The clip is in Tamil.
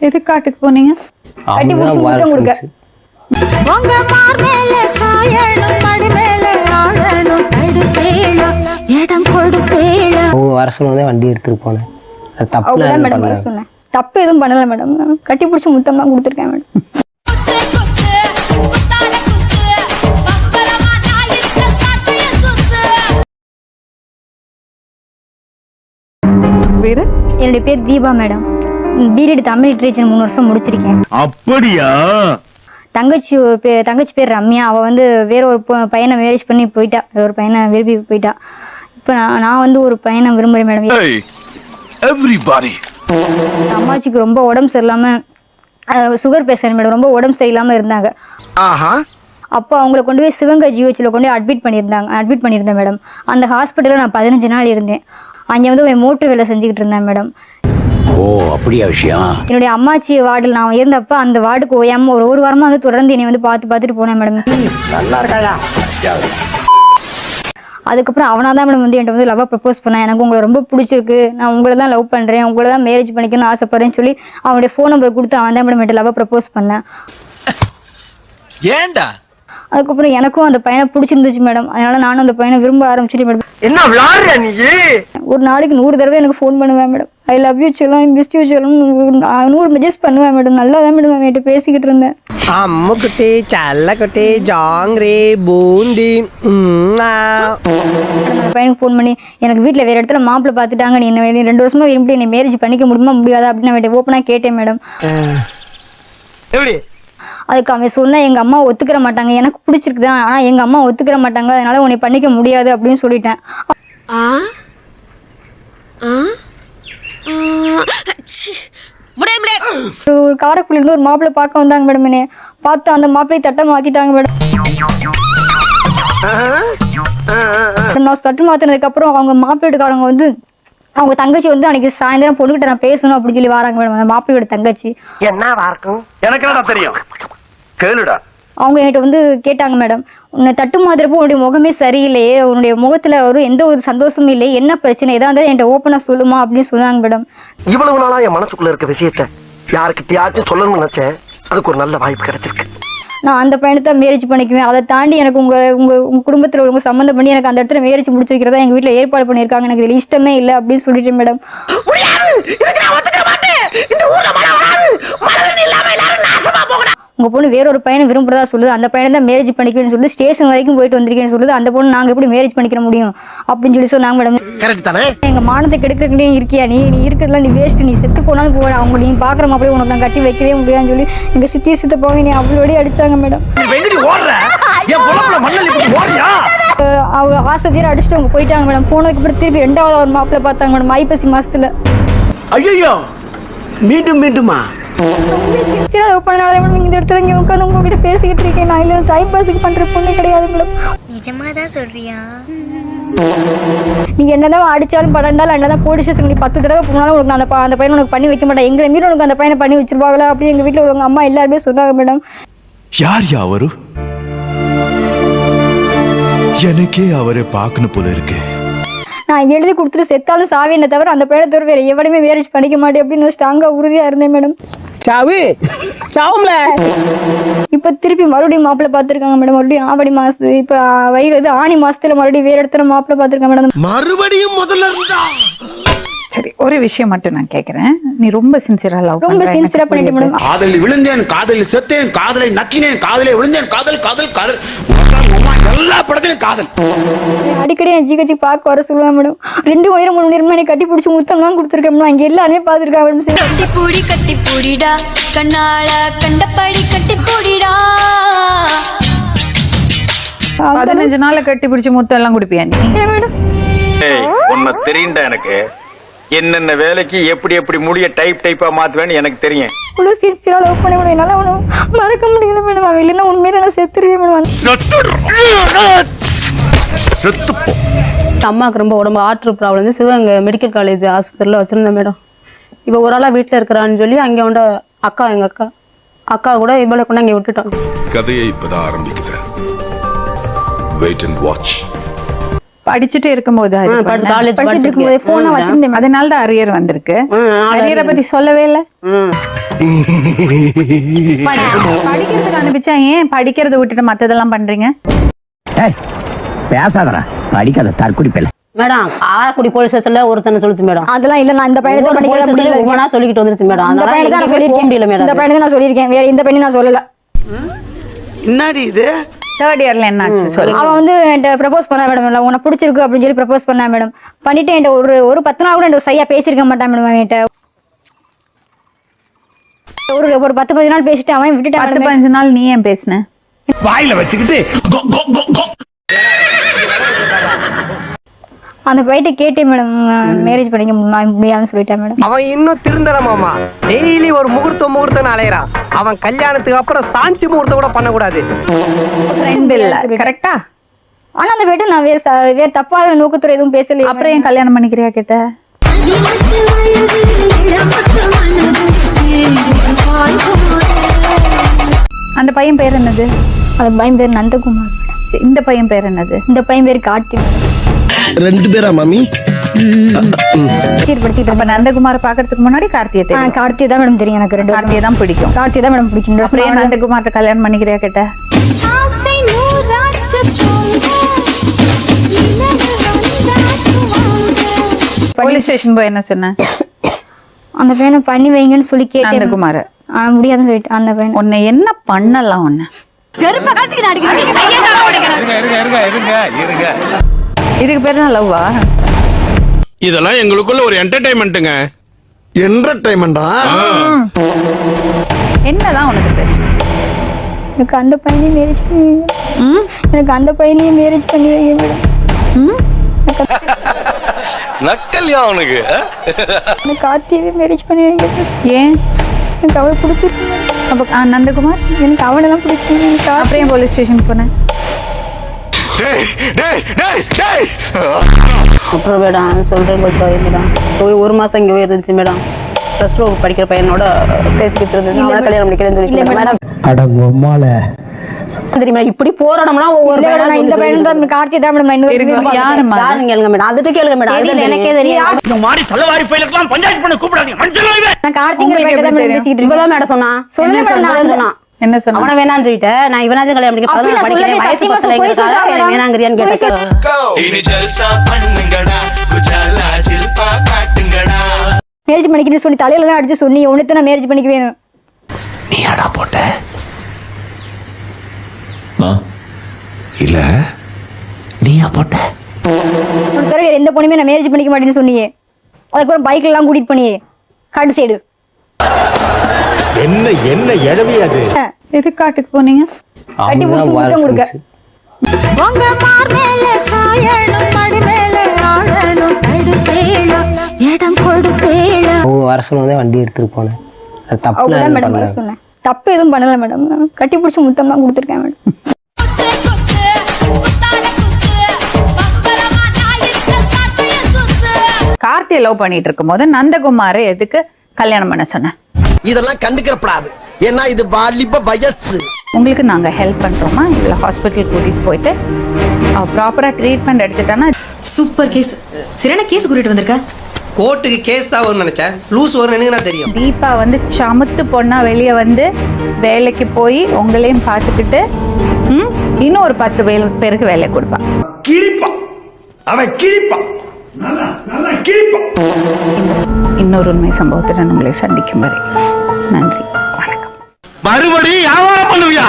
எது காட்டுக்கு போனீங்க? கட்டி பிடிச்சி முத்தம் கொடுக்க. வண்டி எடுத்துட்டு போனேன். தப்பு எதுவும் பண்ணல மேடம். கட்டி பிடிச்சி முத்தம் தான் கொடுத்துருக்கேன் மேடம். என்னுடைய பேர் Deepa madam. B Ed Tamil literature 3 வருஷம் முடிச்சிருக்கேன். அப்படியா? தங்கச்சி பேர் ரம்யா. அவ வந்து வேற ஒரு பையனை மேரேஜ் பண்ணி போயிட்டா. ஒரு பையனை விரும்பி போயிட்டா. இப்போ நான் வந்து ஒரு பையனை விரும்புறேன் மேடம். அம்மாச்சிக்கு ரொம்ப உடம்பு சரியில்லாம சுகர் பேஷண்ட் மேடம். ரொம்ப உடம்பு சரியில்லாம இருந்தாங்க. அப்போ அவங்களை கொண்டு போய் சிவகங்கை ஜிஹெச்ல கொண்டு போய் அட்மிட் பண்ணியிருந்தேன் மேடம். அந்த ஹாஸ்பிட்டலில் நான் 15 நாள் இருந்தேன். அங்கே வந்து மோட்டர் வேலை செஞ்சுக்கிட்டு இருந்தேன் மேடம். ஓ அப்படியா விஷயம்? என்னுடைய அம்மாச்சி வார்டில் நான் இருந்தப்ப அந்த வார்டுக்கு ஓயாம ஒரு வாரமா வந்து தொடர்ந்து என்னை வந்து பார்த்துட்டு போனேன் மேடம். நல்லா இருக்காயா? அதுக்கப்புறம் அவனா தான் மேடம் வந்து என்கிட்ட வந்து லவ் ப்ரப்போஸ் பண்ணேன். எனக்கு உங்களை ரொம்ப பிடிச்சிருக்கு, நான் உங்களை தான் லவ் பண்ணுறேன், உங்களை தான் மேரேஜ் பண்ணிக்கணும்னு ஆசைப்படுறேன்னு சொல்லி அவனுடைய ஃபோன் நம்பர் கொடுத்து அவன் தான் மேடம் என்கிட்ட லவ் ப்ரப்போஸ் பண்ணேன். ஏண்டா? அதுக்கப்புறம் எனக்கும் அந்த பையனை பிடிச்சிருந்துச்சு மேடம். அதனால நானும் அந்த பையனை விரும்ப ஆரம்பிச்சுட்டு மேடம். என்ன விளையாடுற நீ? ஒரு நாளைக்கு 100 தடவை எனக்கு ஃபோன் பண்ணுவேன் மேடம். ஐ லவ் யூ சொல்லும், மிஸ் யூ சொல்லும், 100 மெசேஜ் பண்ணுவேன் மேடம். நல்லா தான் மேடம் அவன்கிட்ட பேசிக்கிட்டு இருந்தேன். அம்மு குட்டி சல்ல குட்டி ஜாங்கிரி பூந்தி. அந்த பையனுக்கு ஃபோன் பண்ணி எனக்கு வீட்டில் வேறு இடத்துல மாப்பிள்ளை பார்த்துட்டாங்க, நீ என்ன 2 வருஷமா விரும்பி என்னை மேரேஜ் பண்ணிக்க முடியாதா அப்படின்னு அவன்கிட்ட ஓப்பனாக கேட்டேன் மேடம். அதுக்கு அவன் சொன்னா எங்கள் அம்மா ஒத்துக்கிற மாட்டாங்க, எனக்கு பிடிச்சிருக்குதான் ஆனால் எங்கள் அம்மா ஒத்துக்கிற மாட்டாங்க, அதனால உன்னை பண்ணிக்க முடியாது அப்படின்னு சொல்லிட்டேன். ஒரு காரைக்குடியிலேருந்து ஒரு மாப்பிள்ளை பார்க்க வந்தாங்க மேடம். என்னை பார்த்து அந்த மாப்பிள்ளையை தட்டை மாற்றிட்டாங்க மேடம். நான் தட்டு மாற்றினதுக்கப்புறம் அவங்க மாப்பிள்ளைக்காரங்க வந்து அவங்க தங்கச்சி வந்து அன்னைக்கு சாயந்தரம் பொண்ணுகிட்ட நான் பேசணும் அப்படின்னு சொல்லி வராங்க மேடம். அந்த மாப்பிள்ளையோட தங்கச்சி. என்ன இருக்கும் எனக்கு என்னடா தெரியும், கேளுடா. அவங்க என்கிட்ட வந்து கேட்டாங்க மேடம், உன்னை தட்டு மாதிரிப்போ உன்னுடைய முகமே சரியில்லையே, உன்னுடைய முகத்துல எந்த ஒரு சந்தோஷமும் இல்லையே, என்ன பிரச்சனை எதா இருந்தாலும் என்கிட்ட ஓப்பனா சொல்லுமா அப்படின்னு சொன்னாங்க மேடம். இவ்வளவு நாளா என் மனசுக்குள்ள இருக்க விஷயத்த யாருக்கிட்டயாச்சும் சொல்லணும்னு நினைச்சேன். அதுக்கு ஒரு நல்ல வாய்ப்பு கிடைச்சிருக்கு. நான் அந்த பையனை தான் மேரேஜ் பண்ணிக்குவேன். அதை தாண்டி எனக்கு உங்க குடும்பத்தில் உங்க சம்மந்தம் பண்ணி எனக்கு அந்த இடத்துல மேரேஜ் முடிச்சு வைக்கிறதா எங்க வீட்டில் ஏற்பாடு பண்ணியிருக்காங்க. எனக்கு இதில் இஷ்டமே இல்லை அப்படின்னு சொல்லிட்டு மேடம். உங்க பொண்ணு வேற ஒரு பையனை விரும்புறதா சொல்லுது, அந்த பையனை தான் மேரேஜ் பண்ணிக்கிறேன்னு சொல்லுது, ஸ்டேஷன் வரைக்கும் போயிட்டு வந்திருக்கேன்னு சொல்லுது, அந்த பொண்ணு நாங்க எப்படி மேரேஜ் பண்ணிக்க முடியும் அப்படின்னு சொல்லி சொன்னாங்க மேடம். கரெக்ட் தானே? எங்க மானத்தை கெடுக்கிறதுலே இருக்கியா நீ இருக்கிறதுல நீ வேஸ்ட், நீ செத்து போனாலும் போட அவங்க நீ பாக்குற மாப்பிள்ளை உனக்கு நான் கட்டி வைக்கவே முடியாதுன்னு சொல்லி எங்க சித்தி போக நீ அவ்வளோடி அடிச்சாங்க மேடம். அவங்க ஆசை தீர அடிச்சுட்டு அவங்க போயிட்டாங்க மேடம். போனதுக்கு அப்புறம் திருப்பி 2வது ஒரு மாப்பிள்ளை பார்த்தாங்க மேடம் ஐப்பசி மாசத்துல. ஐயோ மீண்டும் மீண்டுமா? இந்த இடத்துல இங்க உட்காந்து உங்ககிட்ட பேசிக்கிட்டு இருக்கேன். நான் இல்ல டைம் பாஸுக்கு பண்ற பொண்ணு கிடையாது மேடம். நிஜமாதான் சொல்றியா? நீ என்னதான் அடிச்சாலும் படண்டாலும் என்னதான் போலீஸ் ஸ்டேஷன் நீ 10 தடவை போனாலும் உனக்கு அந்த பையனை உனக்கு பண்ணி வைக்க மாட்டேன், எங்களை மீறி உனக்கு அந்த பையனை பண்ணி வச்சிருவாங்களா அப்படின்னு எங்க வீட்டுல உங்க அம்மா எல்லாருமே சொன்னாங்க மேடம். யார் அவரு? எனக்கே அவரை பார்க்கணும் போல இருக்கு. நான் எழுதி கொடுத்துட்டு செத்தாலும் சாவி என்ன தவிர அந்த பையனை தவிர வேற எவனையுமே மேரேஜ் பண்ணிக்க மாட்டேன் அப்படின்னு ஸ்ட்ராங்கா உறுதியா இருந்தேன் மேடம். இப்ப திருப்பி மறுபடியும் மாப்பிள்ளை பார்த்திருக்காங்க மேடம். மறுபடியும் ஆவணி மாசத்து இப்ப ஆணி மாசத்துல மறுபடியும் வேற இடத்துல மாப்பிள்ளை பார்த்திருக்காங்க மேடம். மறுபடியும் முதல்ல இருந்தா சரி, ஒரு விஷயம் மட்டும் நான் கேக்குறேன். நீ ரொம்ப சின்சியரா லவ் ரொம்ப சின்சியரா பண்ணிட்டு மேடம். காதலில் விழுந்தேன், காதலில் செத்தேன், காதலை நக்கினேன், காதலை விழுந்தேன், காதல் காதல் காதல் எல்லா படத்திலும் காதல். அடிக்கடி என் ஜிஹெச் பார்க்க வர சொல்லுவேன் மேடம். 2 மணி நேரம் 3 மணி நேரமா எனக்கு கட்டி பிடிச்சி முத்தம் தான் கொடுத்துருக்கேன். அங்க எல்லாருமே பாத்துருக்காங்க மேடம். கட்டி பூடிடா கண்ணால கண்டபடி கட்டி பூடிடா. 15 நாள்ல கட்டி பிடிச்சி முத்தம் எல்லாம் குடுப்பியா நீ? மேடம் உன்னை தெரியுண்டா எனக்கு. என்னென்ன வேலைக்கு எப்படி எப்படி முடிய டைப்பா மாத்துவேன்னு எனக்கு தெரியும். இவ்வளவு சின்சியரா லவ் பண்ண முடியும், என்னால அவனை மறக்க முடியல மேடம். அவன் இல்லைன்னா உண்மையில நான் செத்துருவேன் மேடம். அம்மாவுக்கு ரொம்ப உடம்பு ஆற்று ப்ராப்ளம் வந்து சிவகங்கை மெடிக்கல் காலேஜ் ஹாஸ்பிட்டலில் வச்சுருந்தேன் மேடம். இப்போ ஒரு ஆளாக வீட்டில் இருக்கிறான்னு சொல்லி அங்கே உண்ட எங்கள் அக்கா கூட இவ்வளோ கொண்டு அங்கே விட்டுட்டோம். கதையை இப்பதான் ஆரம்பிக்குது. Wait and watch. படிச்சுட்டு இருக்கும்போது அது பண்ண. காலேஜ் படிச்சுட்டு இருக்கும்போது போனை வச்சிருந்தேன் madam. அதனால தான் அரியர் வந்திருக்கு. அரியரை பத்தி சொல்லவே இல்ல. படிக்கிறதுக்கு அனுப்பிச்சா ஏன் படிக்கிறத விட்டுட்டு மத்ததெல்லாம் பண்றீங்க? பேசாதடா படிக்காத தற்குடி பேல. மேடம் காரைக்குடி போலீஸ் ஸ்டேஷன்ல ஒருத்தனை சொல்லுச்சு மேடம். அதெல்லாம் இல்ல, நான் இந்த பையனை போலீஸ் ஸ்டேஷன்ல ஒவ்வொன்றா சொல்லிக்கிட்டு வந்துருச்சு மேடம். இந்த அதனால பையனை தான் நான் எங்கேயுமே போக முடியல சொல்லியிருக்கேன். மேடம். இந்த பையனை நான் சொல்லியிருக்கேன், வேற இந்த பையனை நான் சொல்லல. என்னடி இது? தேர்ட் இயர்ல என்ன ஆச்சு சொல்லு. அவன் வந்து என்கிட்ட ப்ரப்போஸ் பண்ணா மேடம், இல்லை உனக்கு பிடிச்சிருக்கு அப்படின்னு சொல்லி ப்ரப்போஸ் பண்ணா மேடம். பண்ணிட்டு என்கிட்ட ஒரு 10 நாள் கூட என்கிட்ட சரியா பேசியிருக்க மாட்டான் மேடம். என்கிட்ட ஒரு 10-15 நாள் பேசிட்டு அவன் விட்டுட்டான். 10-15 நாள் நீ ஏன் பேசுன? வாயில வச்சுக்கிட்டு அந்த பையன்ட்ட கேட்டேன் மேடம், மேரேஜ் பண்ணிக்க முடியாதுன்னு சொல்லிட்டேன் மேடம். அவன் இன்னும் திருந்தல மாமா. டெய்லி ஒரு முகூர்த்தம் அலையறான். அவன் கல்யாணத்துக்கு அப்புறம் சாந்தி முகூர்த்தம் கூட பண்ணக்கூடாது. ஃப்ரெண்ட் இல்ல, கரெக்டா? ஆனா அந்த பையன் நான் வேற தப்பாத நோக்கத்துல எதுவும் பேசல. அப்புறம் ஏன் கல்யாணம் பண்ணிக்கிறியா கேட்ட? அந்த பையன் பேர் என்னது? அந்த பையன் பேர் நந்தகுமார். இந்த பையன் பேர் என்னது? இந்த பையன் பேர் கார்த்திக். 2 பேரா மாமி? படிச்சுட்டு அப்ப நந்தகுமார் பாக்குறதுக்கு முன்னாடி கார்த்தியை தெரியும். கார்த்தி தான் மேடம் தெரியும் எனக்கு. 2 கார்த்தியை தான் பிடிக்கும். கார்த்தி தான் மேடம் பிடிக்கும். அப்புறம் ஏன் நந்தகுமார்ட்ட கல்யாணம் பண்ணிக்கிறியா கேட்ட? போலீஸ் ஸ்டேஷன் போய் என்ன சொன்ன? அந்த பையனை பண்ணி வைங்கன்னு சொல்லி கேட்டேன். நந்தகுமார் முடியாதுன்னு சொல்லிட்டு அந்த பையன் உன்னை என்ன பண்ணலாம்? உன்னை இதுக்கு பேர் தான் லவ்வா? இதெல்லாம் எங்களுக்குள்ள ஒரு என்டர்டைன்மெண்ட்டுங்க. என்டர்டைன்மெண்டா? என்னதான் உனக்கு பிரச்சனை? எனக்கு அந்த பையனையும் மேரேஜ் பண்ணி வைங்க. எனக்கு அந்த பையனையும் மேரேஜ் பண்ணி வைங்க மேடம். நக்கல்யா அவனுக்கு? எனக்கு கார்த்தியவே மேரேஜ் பண்ணி வைங்க. ஏன்? எனக்கு அவளை பிடிச்சிருக்கு. அப்ப நந்தகுமார் எனக்கு அவனெல்லாம் பிடிக்கும். எனக்கு அப்புறம் ஏன் போலீஸ் ஸ்டேஷன் போனேன்? அப்புறம் மேடம் சொல்றேன் மேடம். போய் 1 மாசம் இங்கே இருந்துச்சு மேடம். +2 படிக்கிற பையனோட பேசிக்கிட்டு இருந்தது. அவனை கல்யாணம் பண்ணிக்கிறேன்னு சொல்லி மேடம். அட பொம்மால தெரியுமா இப்படி போராடம்னா ஒவ்வொரு இந்த பையன் தான் கார்த்தி தான் மேடம். இன்னொரு யாருமா? யாருங்க கேளுங்க மேடம். அதுட்டு கேளுங்க மேடம். அது எனக்கே தெரியும். இந்த மாதிரி சொல்லவாரி பையலுக்குலாம் பஞ்சாயத்து பண்ண கூப்பிடாதீங்க. மனுஷங்களே நான் கார்த்திங்கிற பையன் தான் மேடம் பேசிட்டு இருக்கேன். இப்பதான் மேடம் சொன்னா. சொல்லுங்க மேடம். நான் சொன்னா என்ன சொன்ன? அவன வேணாம்னு சொல்லிட்டேன். நான் இவனாச்சும் கல்யாணம் பண்ணிக்க அப்படி நான் சொல்லவே சத்தியமா போய் சொல்றேன். வேணாங்கறியான்னு கேட்டேன். மேரேஜ் பண்ணிக்கிட்டு சொல்லி தலையில எல்லாம் அடிச்சு சொல்லி உனக்கு நான் மேரேஜ் பண்ணிக்க வேணும். நீ அடா போட்ட இல்ல நீயா போட்ட? உனக்கு வேற எந்த பொண்ணுமே நான் மேரேஜ் பண்ணிக்க மாட்டேன்னு சொன்னியே. அதுக்கப்புறம் பைக்ல எல்லாம் கூட்டிட்டு போனியே காட்டு சைடு. என்ன என்ன எடவி அது? எது காட்டுக்கு போனீங்க? கட்டி புடிச்சு முத்தம் கொடுக்க. வருஷம் வண்டி எடுத்துட்டு போனேன். அவ்வளவுதான் மேடம் சொன்னேன். தப்பு எதுவும் பண்ணல மேடம். கட்டி பிடிச்சி முத்தம் தான் கொடுத்துருக்கேன் மேடம். கார்த்தியை லவ் பண்ணிட்டு இருக்கும் போது நந்தகுமாரை எதுக்கு கல்யாணம் பண்ண சொன்ன? இதெல்லாம் கண்டுக்கிறப்படாது. ஏன்னா இது வாலிப வயசு. உங்களுக்கு நாங்க ஹெல்ப் பண்றோமா? இதுல ஹாஸ்பிட்டல் கூட்டிட்டு போயிட்டு ப்ராப்பரா ட்ரீட்மெண்ட் எடுத்துட்டானா? Super case. சரியான கேஸ் கூட்டிட்டு வந்திருக்க. கோர்ட்டுக்கு கேஸ் தான் வரும்னு நினைச்சேன். லூஸ் வரும்னு எனக்கு நான் தெரியும். தீபா வந்து சமத்து பொண்ணா வெளியே வந்து வேலைக்கு போய் உங்களையும் பார்த்துக்கிட்டு இன்னும் ஒரு 10 பேருக்கு வேலை கொடுப்பான். கிழிப்பான். அவன் கிழிப்பான். நல்லா கிழிப்பான். இன்னொரு உண்மை சம்பவத்துடன் உங்களை சந்திக்கும் வரை நன்றி, வணக்கம். மறுபடியும் யாவா பண்ணுவியா?